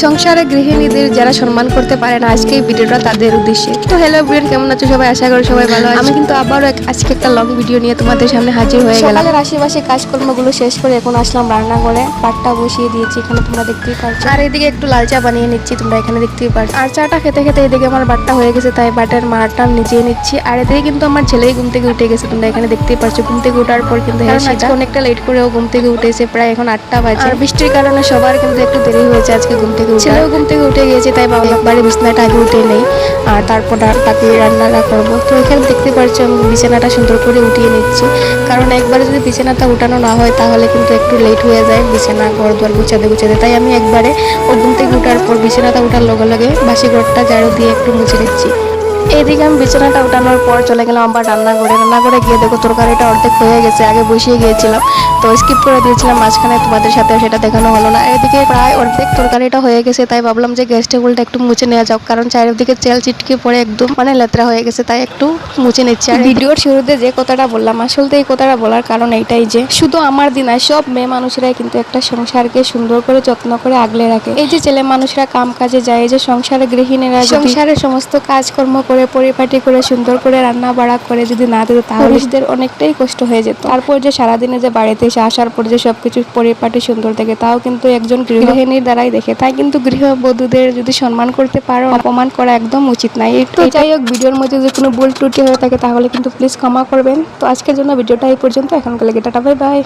সংসারে গৃহিণীদের যারা সম্মান করতে পারে না, আজকে এই ভিডিওটা তাদের উদ্দেশ্যে। তো হ্যালো এভরিওয়ান, কেমন আছো সবাই? আশা করি সবাই ভালো আছে। আমি কিন্তু আবারও আজকে একটা লং ভিডিও নিয়ে তোমাদের সামনে হাজির হয়ে গেলাম। সকালের আশেপাশে কাজকর্মগুলো শেষ করে এখন আসলাম রান্নাঘরে, পাটটা বসিয়ে দিয়েছি, এখানে তোমরা দেখতেই পারছো। আর এদিকে একটু লাল চা বানিয়ে নিচ্ছি, তোমরা এখানে দেখতেই পারছো। আর চাটা খেতে খেতে এদিকে আমার বাটটা হয়ে গেছে, তাই বাটের মারটা নিজে নিচ্ছি। আর এদিকে কিন্তু আমার ছেলেই ঘুম থেকে উঠে গেছে, তোমরা এখানে দেখতেই পারছো। ঘুম থেকে ওঠার পর কিন্তু আজকে অনেকটা লেট করেও ঘুম থেকে উঠেছে, প্রায় এখন 8টা বাজে। আর বৃষ্টির কারণে সবার কিন্তু একটু দেরি হয়েছে আজকে ঘুম থেকে উঠে। ছেলেও ঘুম থেকে উঠে গিয়েছে, তাই বাবা একবারে বিছানাটা আগে উঠে নেই, আর তারপর বাকি রান্নাটা করবো। তো এখানে দেখতে পাচ্ছি আমি বিছানাটা সুন্দর করে উঠিয়ে নিচ্ছি, কারণ একবারে যদি বিছানাটা উঠানো না হয় তাহলে কিন্তু একটু লেট হয়ে যায় বিছানা ঘর দুয়ার গুছাতে গুছাতে। তাই আমি একবারে ও ঘুম থেকে উঠার পর বিছানাটা উঠার লগে লগে বাসি ঘরটা ঝাড়ু দিয়ে একটু মুছে নিচ্ছি। এইদিকে আমি বিছানাটা উঠানোর পর চলে গেলাম আবার রান্নাঘরে গিয়ে দেখো তরকারিটা অর্ধেক হয়ে গেছে, আগে বসিয়ে গিয়েছিলাম তো স্কিপ করে দিয়েছিলাম মাঝখানে, তোমাদের সাথে সেটা দেখানো হলো না। এদিকে প্রায় অর্ধেক তরকারিটা হয়ে গেছে, তাই ভাবলাম যে গ্যাস টেবিলটা একটু মুছে নেওয়া যাক, কারণ চারিদিকে তেল চিটকে পড়ে একদম লেত্রা হয়ে গেছে, তাই একটু মুছে নিচ্ছি। আর ভিডিওর শুরুতে যে কথাটা বললাম, আসলে এই কথাটা বলার কারণ এইটাই যে শুধু আমার দিন নয়, সব মেয়ে মানুষরাই কিন্তু একটা সংসারকে সুন্দর করে যত্ন করে আগলে রাখে। এই যে ছেলে মানুষরা কাম কাজে যায়, এই যে সংসারে গৃহিণীরা সংসারের সমস্ত কাজকর্ম করে পরিপাটি করে সুন্দর করে রান্না বাড়া করে যদি না দিত তাহলে এদের অনেকটাই কষ্ট হয়ে যেত। তারপর যে সারাদিনে যে বাড়িতে এসে আসার পর যে সবকিছু পরিপাটি সুন্দর দেখে, তাও কিন্তু একজন গৃহিণীর দ্বারাই দেখে। তাই কিন্তু গৃহবধূদের যদি সম্মান করতে পারো, অপমান করা একদম উচিত নাই। একটু যাই হোক, ভিডিওর মধ্যে যদি কোনো ভুল ত্রুটি হয়ে থাকে তাহলে কিন্তু প্লিজ ক্ষমা করবেন। তো আজকের জন্য ভিডিওটা এই পর্যন্ত, এখন গেলে টাটা, বাই বাই।